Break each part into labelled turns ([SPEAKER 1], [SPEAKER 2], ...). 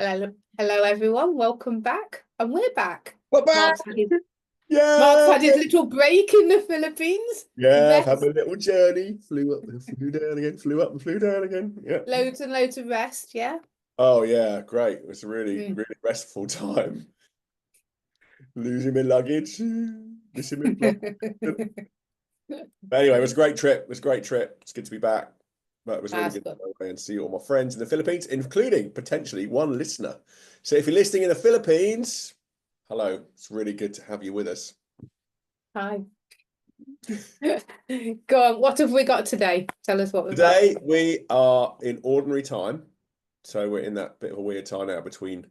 [SPEAKER 1] Hello, hello everyone. Welcome back, and we're back.
[SPEAKER 2] We're back!
[SPEAKER 1] Mark's
[SPEAKER 2] Yeah!
[SPEAKER 1] had his little break in the Philippines.
[SPEAKER 2] Yeah, I've had
[SPEAKER 1] Rest,
[SPEAKER 2] my little journey. Flew up, flew down again, flew up and flew down again. Yeah.
[SPEAKER 1] loads and loads of rest. Yeah.
[SPEAKER 2] Oh yeah, great. It was a really,
[SPEAKER 1] Mm.
[SPEAKER 2] really restful time. Losing my luggage, missing my flight. But anyway, it was a great trip. It was a great trip. It's good to be back. But it was really
[SPEAKER 1] That's
[SPEAKER 2] good to
[SPEAKER 1] good.
[SPEAKER 2] go away and see all my friends in the Philippines, including potentially one listener. So if you're listening in the Philippines, hello. It's really good to have you with us.
[SPEAKER 1] Hi. Go on. What have we got today? Tell us what we've got.
[SPEAKER 2] Today we are in ordinary time. So we're in that bit of a weird time now between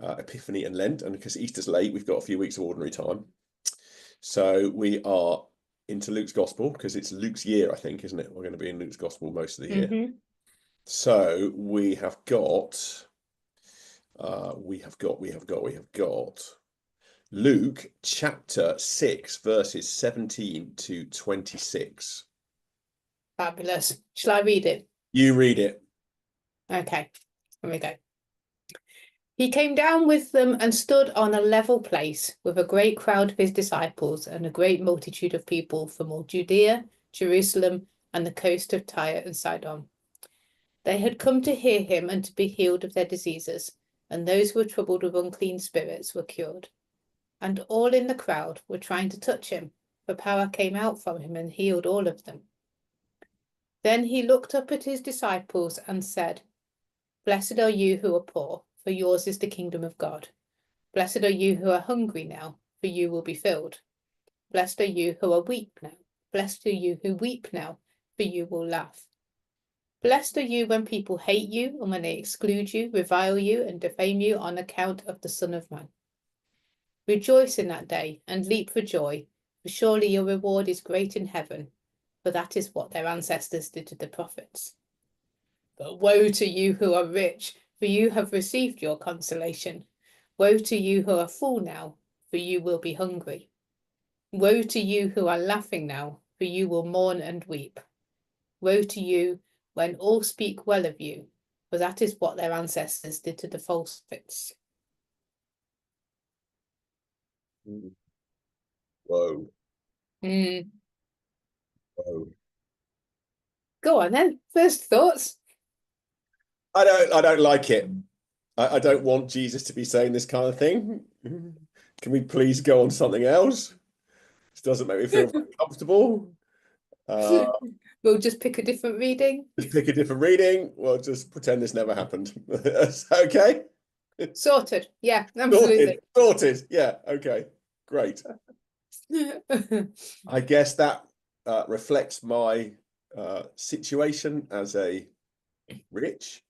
[SPEAKER 2] Epiphany and Lent. And because Easter's late, we've got a few weeks of ordinary time. So we are into Luke's Gospel because it's Luke's year, I think, isn't it? We're going to be in Luke's Gospel most of the year. So we have got Luke chapter 6, verses 17 to 26.
[SPEAKER 1] Fabulous. Shall I read it?
[SPEAKER 2] You read it.
[SPEAKER 1] Okay. Here we go. He came down with them and stood on a level place with a great crowd of his disciples and a great multitude of people from all Judea, Jerusalem, and the coast of Tyre and Sidon. They had come to hear him and to be healed of their diseases, and those who were troubled with unclean spirits were cured. And all in the crowd were trying to touch him, for power came out from him and healed all of them. Then he looked up at his disciples and said, "Blessed are you who are poor, for yours is the kingdom of God. Blessed are you who are hungry now, for you will be filled. Blessed are you who are weak now. Blessed are you who weep now, for you will laugh. Blessed are you when people hate you and when they exclude you, revile you, and defame you on account of the Son of Man. Rejoice in that day and leap for joy, for surely your reward is great in heaven, for that is what their ancestors did to the prophets. But woe to you who are rich, for you have received your consolation. Woe to you who are full now, for you will be hungry. Woe to you who are laughing now, for you will mourn and weep. Woe to you when all speak well of you, for that is what their ancestors did to the false prophets."
[SPEAKER 2] Whoa.
[SPEAKER 1] Mm.
[SPEAKER 2] Whoa.
[SPEAKER 1] Go on then. First thoughts.
[SPEAKER 2] I don't like it. I don't want Jesus to be saying this kind of thing. Can we please go on something else? This doesn't make me feel very comfortable. Uh,
[SPEAKER 1] We'll just pick a different reading.
[SPEAKER 2] just pick a different reading. We'll just pretend this never happened. Okay?
[SPEAKER 1] Sorted. Yeah, absolutely.
[SPEAKER 2] Sorted. Yeah. Okay. Great. I guess that reflects my situation as a rich,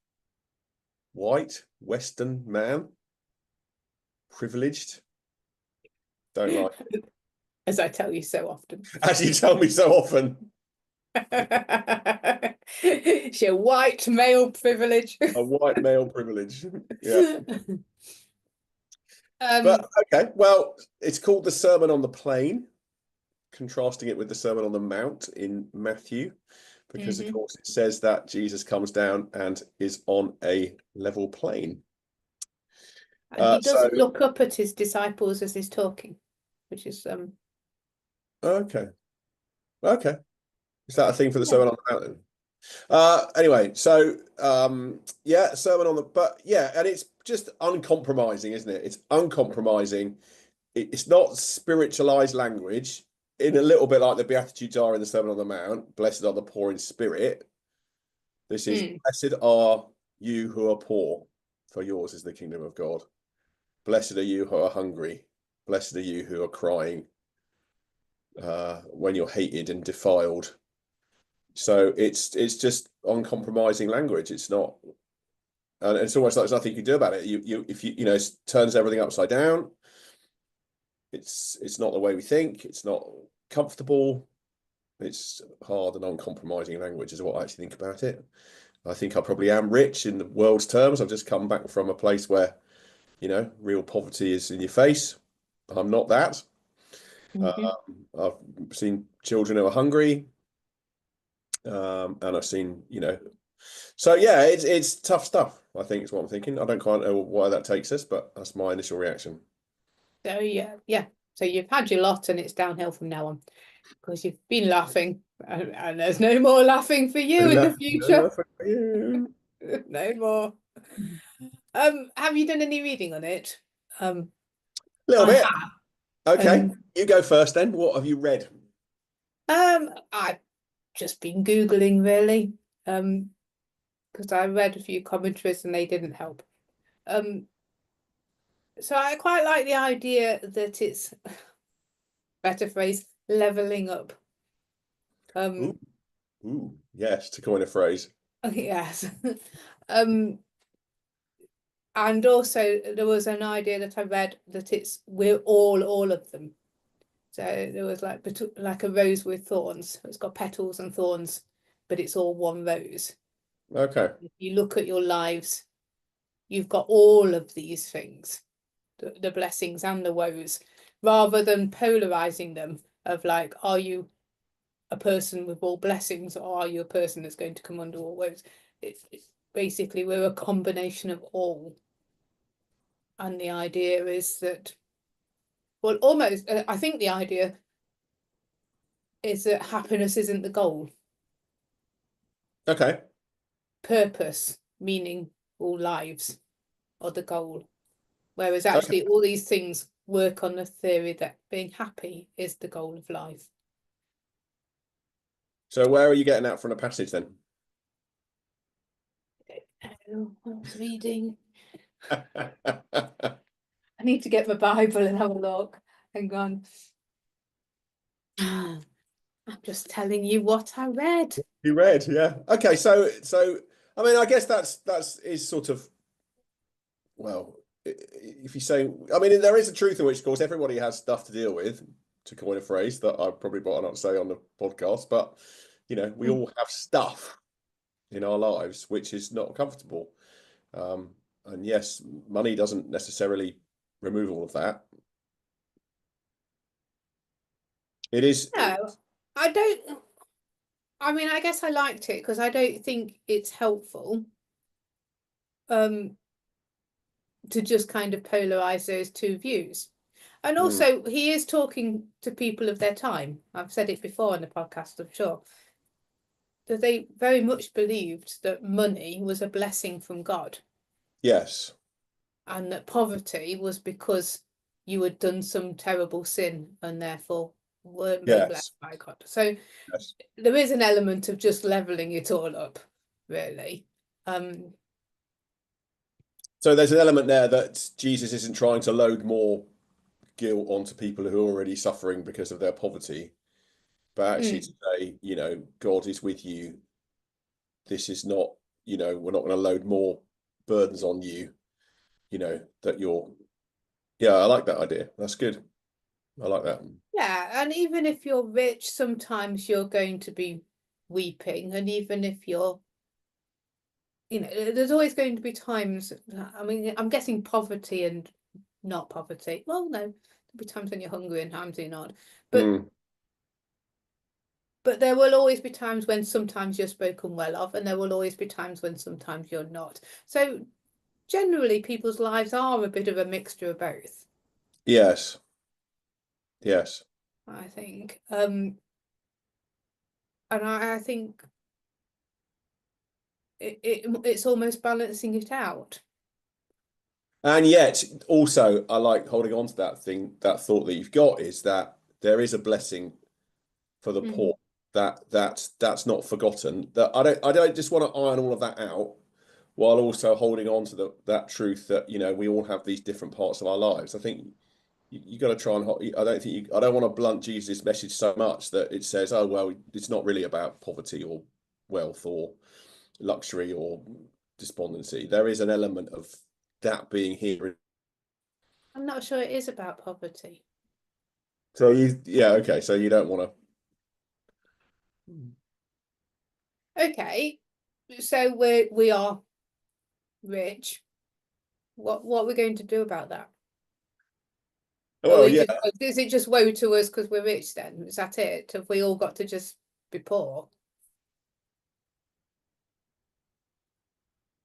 [SPEAKER 2] white, Western man, privileged. Don't like it.
[SPEAKER 1] As I tell you so often.
[SPEAKER 2] As you tell me so often.
[SPEAKER 1] Sheer white male privilege.
[SPEAKER 2] A white male privilege. Yeah.
[SPEAKER 1] Um,
[SPEAKER 2] But okay, well, it's called the Sermon on the Plain, contrasting it with the Sermon on the Mount in Matthew, because of course it says that Jesus comes down and is on a level plain.
[SPEAKER 1] and he does
[SPEAKER 2] So
[SPEAKER 1] look up at his disciples as he's talking, which is
[SPEAKER 2] okay. Okay. Is that a thing for the
[SPEAKER 1] yeah.
[SPEAKER 2] Sermon on the Mountain? Anyway, so yeah, Sermon on the but yeah, and it's just uncompromising, isn't it? It's uncompromising. It's not spiritualized language, in a little bit like the Beatitudes are in the Sermon on the Mount. Blessed are the poor in spirit. This is blessed are you who are poor, for yours is the kingdom of God. Blessed are you who are hungry. Blessed are you who are crying when you're hated and defiled. So it's just uncompromising language. It's not, and it's almost like there's nothing you can do about it. If you know, it turns everything upside down. It's not the way we think. It's not comfortable. It's hard and uncompromising language is what I actually think about it. I think I probably am rich in the world's terms. I've just come back from a place where, you know, real poverty is in your face. I'm not that. I've seen children who are hungry, and I've seen, you know, So yeah, it's tough stuff, I think is what I'm thinking. I don't quite know why that takes us, but that's my initial reaction.
[SPEAKER 1] So yeah. So you've had your lot, and it's downhill from now on because you've been laughing, and there's no more laughing for you in the
[SPEAKER 2] No,
[SPEAKER 1] future.
[SPEAKER 2] for you.
[SPEAKER 1] No more. Have you done any reading on it?
[SPEAKER 2] A little
[SPEAKER 1] I
[SPEAKER 2] bit.
[SPEAKER 1] have,
[SPEAKER 2] Okay,
[SPEAKER 1] and
[SPEAKER 2] you go first then. What have you read?
[SPEAKER 1] I've just been Googling really, because I read a few commentaries and they didn't help. Um, so I quite like the idea that it's, better phrase, leveling up.
[SPEAKER 2] Ooh,
[SPEAKER 1] Um,
[SPEAKER 2] ooh, yes, to coin a phrase.
[SPEAKER 1] yes. Um, and also there was an idea that I read that it's we're all of them. So there was like a rose with thorns. It's got petals and thorns, but it's all one rose.
[SPEAKER 2] Okay.
[SPEAKER 1] If you look at your lives, you've got all of these things, the blessings and the woes, rather than polarizing them of like, are you a person with all blessings or are you a person that's going to come under all woes? It's basically we're a combination of all. And the idea is that, well, almost, I think the idea is that happiness isn't the goal.
[SPEAKER 2] Okay.
[SPEAKER 1] Purpose, meaning all lives, are the goal. Whereas
[SPEAKER 2] Okay.
[SPEAKER 1] actually all these things work on the theory that being happy is the goal of life.
[SPEAKER 2] So where are you getting that from the passage then?
[SPEAKER 1] I was reading. I need to get my Bible and have a look. Hang on. I'm just telling you what I read.
[SPEAKER 2] You read, yeah. Okay, so I mean, I guess that's is sort of well, if you say, I mean, there is a truth in which, of course, everybody has stuff to deal with, to coin a phrase that I probably better not say on the podcast, but we
[SPEAKER 1] Mm.
[SPEAKER 2] all have stuff in our lives which is not comfortable. Um, and yes, money doesn't necessarily remove all of that. It is,
[SPEAKER 1] No, I don't. I mean, I guess I liked it because I don't think it's helpful um to just kind of polarize those two views. And
[SPEAKER 2] mm,
[SPEAKER 1] also, he is talking to people of their time. I've said it before in the podcast, I'm sure, that they very much believed that money was a blessing from God
[SPEAKER 2] yes,
[SPEAKER 1] and that poverty was because you had done some terrible sin and therefore weren't very
[SPEAKER 2] yes,
[SPEAKER 1] blessed by God. So
[SPEAKER 2] yes.
[SPEAKER 1] there is an element of just leveling it all up, really.
[SPEAKER 2] So there's an element there that Jesus isn't trying to load more guilt onto people who are already suffering because of their poverty, but actually to
[SPEAKER 1] mm,
[SPEAKER 2] say, God is with you. This is not, we're not going to load more burdens on you, that you're, yeah, I like that idea. That's good. I like that.
[SPEAKER 1] yeah, and even if you're rich, sometimes you're going to be weeping, and even if you're, there's always going to be times. I mean, I'm guessing poverty and not poverty. Well, no, there'll be times when you're hungry and times you're not. But
[SPEAKER 2] Mm,
[SPEAKER 1] but there will always be times when sometimes you're spoken well of, and there will always be times when sometimes you're not. So generally, people's lives are a bit of a mixture of both,
[SPEAKER 2] yes, yes.
[SPEAKER 1] I think. And I think it's almost balancing it out.
[SPEAKER 2] And yet, also, I like holding on to that thing, that thought that you've got is that there is a blessing for the
[SPEAKER 1] Mm.
[SPEAKER 2] poor. That's not forgotten. That I don't just want to iron all of that out while also holding on to that truth that we all have these different parts of our lives. I think you got to try and I don't want to blunt Jesus' message so much that it says, oh well, it's not really about poverty or wealth or luxury or despondency. There is an element of that being here.
[SPEAKER 1] I'm not sure it is about poverty.
[SPEAKER 2] So yeah, okay. So you don't want to.
[SPEAKER 1] Okay, so we are rich. What we're going to do about that? Are
[SPEAKER 2] Well,
[SPEAKER 1] we
[SPEAKER 2] yeah.
[SPEAKER 1] just is it just woe to us because we're rich then? Is that it? Have we all got to just be poor?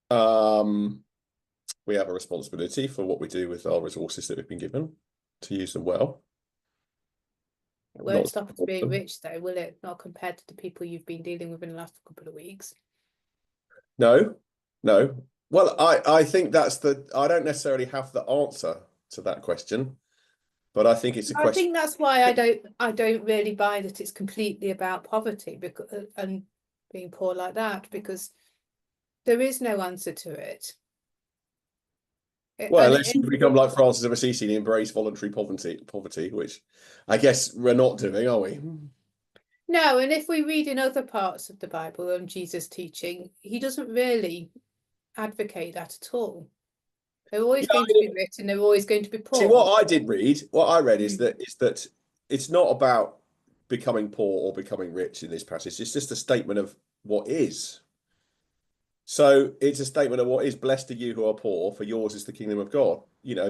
[SPEAKER 2] We have a responsibility for what we do with our resources that we've been given to use them well.
[SPEAKER 1] It
[SPEAKER 2] Not
[SPEAKER 1] won't stop us being rich, though, will it? Not compared to the people you've been dealing with in the last couple of weeks.
[SPEAKER 2] No, no. Well, I think I don't necessarily have the answer to that question, but I think it's a
[SPEAKER 1] I
[SPEAKER 2] question.
[SPEAKER 1] think that's why I don't really buy that it's completely about poverty because and being poor like that, because there is no answer to it.
[SPEAKER 2] Well,
[SPEAKER 1] And
[SPEAKER 2] unless you become like Francis of Assisi and embrace voluntary poverty, which I guess we're not doing, are we?
[SPEAKER 1] no, and if we read in other parts of the Bible and Jesus' teaching, he doesn't really advocate that at all. They're always
[SPEAKER 2] Yeah,
[SPEAKER 1] going to be rich and they're always going to be
[SPEAKER 2] see,
[SPEAKER 1] poor.
[SPEAKER 2] what I read is
[SPEAKER 1] Mm.
[SPEAKER 2] that it's not about becoming poor or becoming rich in this passage. It's just a statement of what is. So it's a statement of what is. Blessed are you who are poor, for yours is the kingdom of God.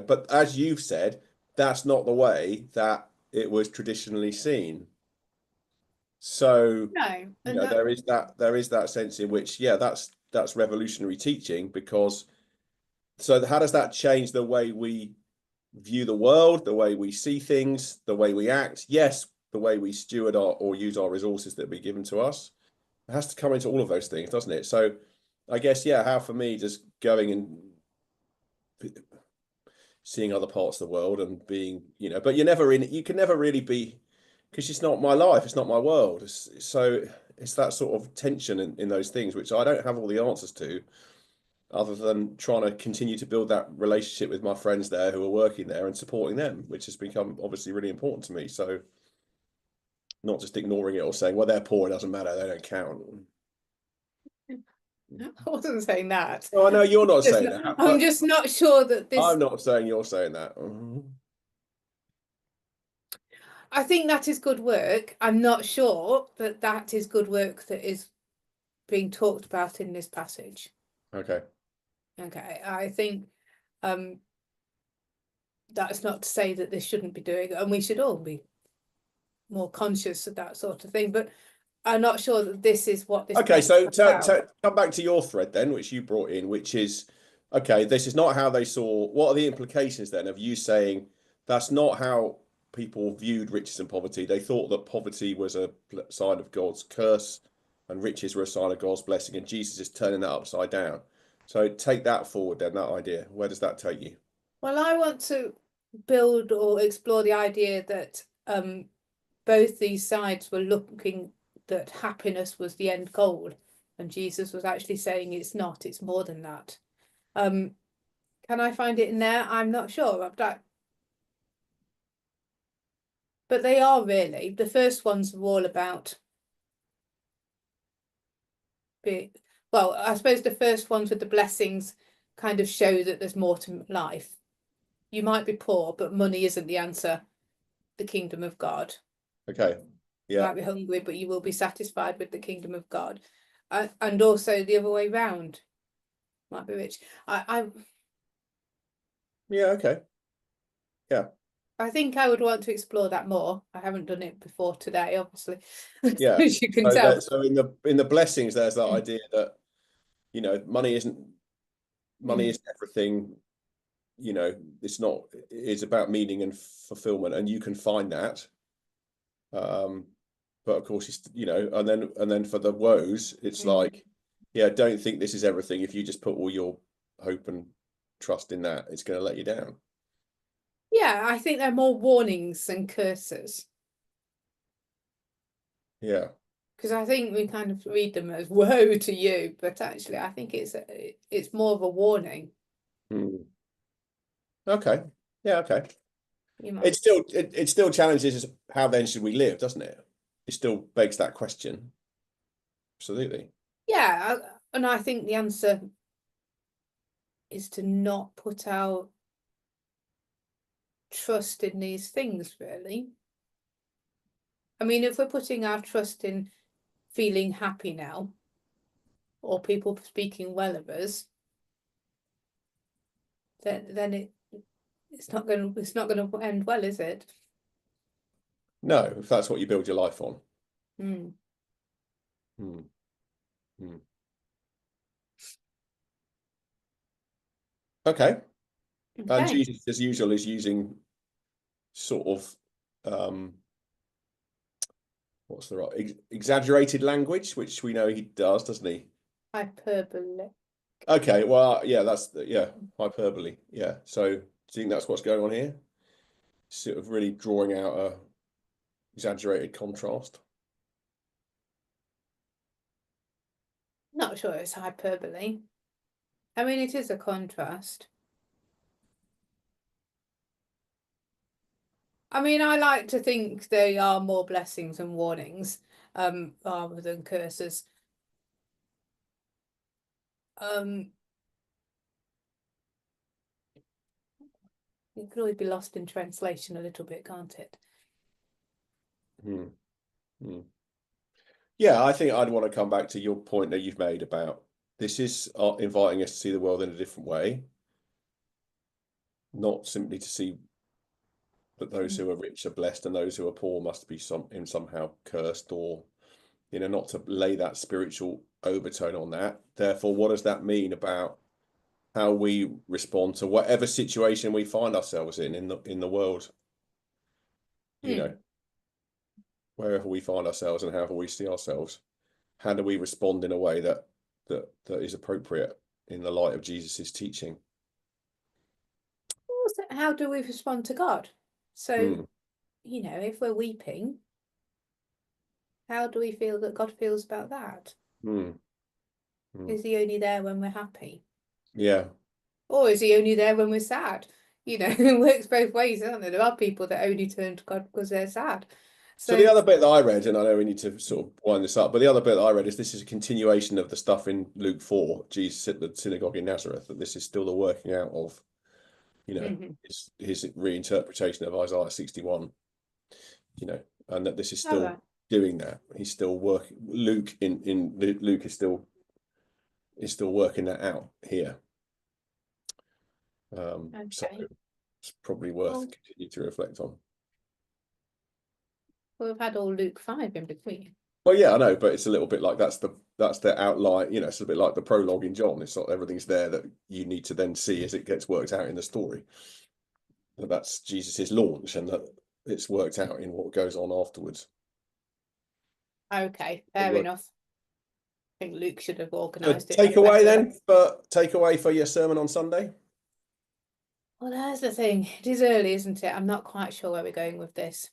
[SPEAKER 2] But as you've said, that's not the way that it was traditionally seen. So,
[SPEAKER 1] No, and that
[SPEAKER 2] there is that sense in which, yeah, that's revolutionary teaching because so how does that change the way we view the world, the way we see things, the way we act? Yes, the way we steward or use our resources that be given to us. It has to come into all of those things, doesn't it? So I guess, yeah, how for me just going and seeing other parts of the world and being, but you can never really be, because it's not my life, it's not my world. So it's that sort of tension in those things, which I don't have all the answers to, other than trying to continue to build that relationship with my friends there who are working there and supporting them, which has become obviously really important to me. So not just ignoring it or saying, well, they're poor, it doesn't matter, they don't count.
[SPEAKER 1] I wasn't saying that.
[SPEAKER 2] No, I know you're not saying that,
[SPEAKER 1] I'm
[SPEAKER 2] but
[SPEAKER 1] just not sure that this.
[SPEAKER 2] I'm not saying you're saying that.
[SPEAKER 1] I think that is good work. I'm not sure that that is good work that is being talked about in this passage.
[SPEAKER 2] Okay.
[SPEAKER 1] Okay, I think that's not to say that this shouldn't be doing, and we should all be more conscious of that sort of thing. But I'm not sure that this is what this
[SPEAKER 2] Okay,
[SPEAKER 1] passage
[SPEAKER 2] so
[SPEAKER 1] is about.
[SPEAKER 2] come back to your thread then, which you brought in, which is okay, this is not how they saw. What are the implications then of you saying that's not how people viewed riches and poverty? They thought that poverty was a sign of God's curse and riches were a sign of God's blessing, and Jesus is turning that upside down. So take that forward then, that idea. Where does that take you?
[SPEAKER 1] Well, I want to build or explore the idea that both these sides were looking that happiness was the end goal, and Jesus was actually saying it's not, it's more than that. Can I find it in there? I'm not sure. But they are really. The first ones were all about well, I suppose the first ones with the blessings kind of show that there's more to life. You might be poor, but money isn't the answer. The kingdom of God.
[SPEAKER 2] Okay.
[SPEAKER 1] You
[SPEAKER 2] Yeah.
[SPEAKER 1] might be hungry, but you will be satisfied with the kingdom of God. And also the other way round. Might be rich.
[SPEAKER 2] Yeah, okay. Yeah.
[SPEAKER 1] I think I would want to explore that more. I haven't done it before today, obviously,
[SPEAKER 2] Yeah.
[SPEAKER 1] as you can
[SPEAKER 2] So
[SPEAKER 1] tell.
[SPEAKER 2] so in the blessings, there's that idea that, money
[SPEAKER 1] Mm.
[SPEAKER 2] isn't everything. It's not, it's about meaning and fulfillment, and you can find that. But of course, and then for the woes, it's
[SPEAKER 1] Mm.
[SPEAKER 2] like, yeah, don't think this is everything. If you just put all your hope and trust in that, it's going to let you down.
[SPEAKER 1] Yeah, I think they're more warnings than curses.
[SPEAKER 2] Yeah.
[SPEAKER 1] Because I think we kind of read them as woe to you, but actually I think it's more of a warning.
[SPEAKER 2] Hmm. Okay. Yeah. Okay.
[SPEAKER 1] You might.
[SPEAKER 2] It still challenges how then should we live, doesn't it? It still begs that question. Absolutely.
[SPEAKER 1] Yeah, and I think the answer is to not put our trust in these things, really. I mean, if we're putting our trust in feeling happy now, or people speaking well of us, then it's not going to end well, is it?
[SPEAKER 2] No, if that's what you build your life on.
[SPEAKER 1] Mm.
[SPEAKER 2] Hmm. Hmm. Okay. And
[SPEAKER 1] Okay.
[SPEAKER 2] Jesus, as usual, is using sort of what's the right exaggerated language, which we know he does, doesn't he?
[SPEAKER 1] Hyperbole.
[SPEAKER 2] Okay, well, yeah, yeah, hyperbole. Yeah. So do you think that's what's going on here? Sort of really drawing out a exaggerated contrast.
[SPEAKER 1] Not sure it's hyperbole. I mean, it is a contrast. I mean, I like to think they are more blessings and warnings, rather than curses. It could always be lost in translation a little bit, can't it?
[SPEAKER 2] Hmm. Hmm. Yeah, I think I'd want to come back to your point that you've made about this is inviting us to see the world in a different way, not simply to see that those who are rich are blessed and those who are poor must be somehow cursed, or not to lay that spiritual overtone on that. Therefore, what does that mean about how we respond to whatever situation we find ourselves in the world?
[SPEAKER 1] Mm.
[SPEAKER 2] Wherever we find ourselves and however we see ourselves, how do we respond in a way that is appropriate in the light of Jesus's teaching?
[SPEAKER 1] Also, how do we respond to God? So,
[SPEAKER 2] Hmm.
[SPEAKER 1] if we're weeping, how do we feel that God feels about that?
[SPEAKER 2] Hmm. Hmm.
[SPEAKER 1] Is he only there when we're happy?
[SPEAKER 2] Yeah.
[SPEAKER 1] Or is he only there when we're sad? It works both ways, doesn't it? There are people that only turn to God because they're sad.
[SPEAKER 2] So the
[SPEAKER 1] So,
[SPEAKER 2] other bit that I read, and I know we need to sort of wind this up, but the other bit that I read is this is a continuation of the stuff in Luke 4, Jesus at the synagogue in Nazareth, that this is still the working out of,
[SPEAKER 1] mhm.
[SPEAKER 2] his reinterpretation of Isaiah 61, and that this is
[SPEAKER 1] All
[SPEAKER 2] still
[SPEAKER 1] right.
[SPEAKER 2] doing that. He's still working. Luke is still working that out here. So
[SPEAKER 1] Okay.
[SPEAKER 2] it's probably worth
[SPEAKER 1] Well,
[SPEAKER 2] continuing to reflect on.
[SPEAKER 1] we've had all Luke 5 in between.
[SPEAKER 2] Well, yeah, I know, but it's a little bit like that's the outline. It's a bit like the prologue in John. It's not everything's there that you need to then see as it gets worked out in the story. That's Jesus's launch, and that it's worked out in what goes on afterwards.
[SPEAKER 1] Okay, fair enough. I think Luke should have
[SPEAKER 2] So
[SPEAKER 1] organised it a
[SPEAKER 2] take
[SPEAKER 1] bit
[SPEAKER 2] away
[SPEAKER 1] better.
[SPEAKER 2] then, but take away for your sermon on Sunday.
[SPEAKER 1] Well, that's the thing. It is early, isn't it? I'm not quite sure where we're going with this.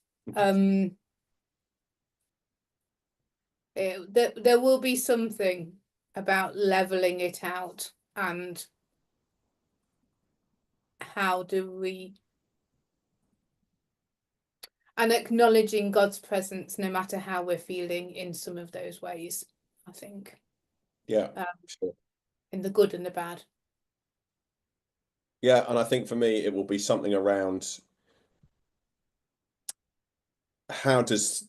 [SPEAKER 1] There will be something about leveling it out, and how do we, and acknowledging God's presence no matter how we're feeling in some of those ways, I think,
[SPEAKER 2] Yeah, sure.
[SPEAKER 1] in the good and the bad.
[SPEAKER 2] Yeah, and I think for me it will be something around how does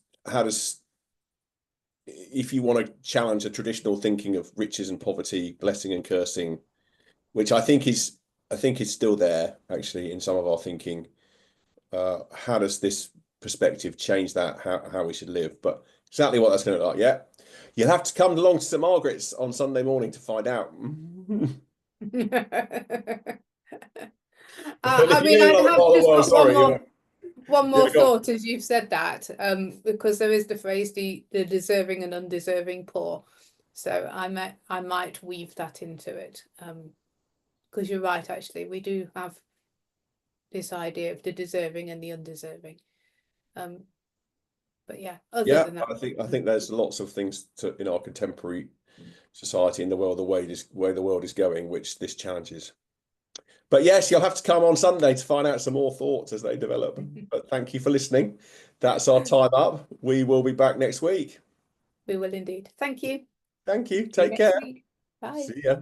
[SPEAKER 2] if you want to challenge a traditional thinking of riches and poverty, blessing and cursing, which I think is still there actually in some of our thinking. How does this perspective change that? How we should live? But exactly what that's going to look like. Yeah, you'll have to come along to St Margaret's on Sunday morning to find out. But if
[SPEAKER 1] I
[SPEAKER 2] you
[SPEAKER 1] mean,
[SPEAKER 2] live
[SPEAKER 1] I
[SPEAKER 2] in other
[SPEAKER 1] have
[SPEAKER 2] part of the
[SPEAKER 1] just
[SPEAKER 2] world,
[SPEAKER 1] got one
[SPEAKER 2] sorry,
[SPEAKER 1] more one
[SPEAKER 2] yeah,
[SPEAKER 1] more
[SPEAKER 2] go on.
[SPEAKER 1] thought as you've said that, because there is the phrase the deserving and undeserving poor. So I might weave that into it. Because you're right, actually, we do have this idea of the deserving and the undeserving. But yeah, other
[SPEAKER 2] Yeah,
[SPEAKER 1] than that,
[SPEAKER 2] I think there's lots of things in our contemporary society in the world, the way the world is going, which this challenges. But yes, you'll have to come on Sunday to find out some more thoughts as they develop. But thank you for listening. That's our time up. We will be back next week.
[SPEAKER 1] we will indeed. Thank you.
[SPEAKER 2] Thank you.
[SPEAKER 1] See you
[SPEAKER 2] Take
[SPEAKER 1] next
[SPEAKER 2] care.
[SPEAKER 1] week. Bye.
[SPEAKER 2] See ya.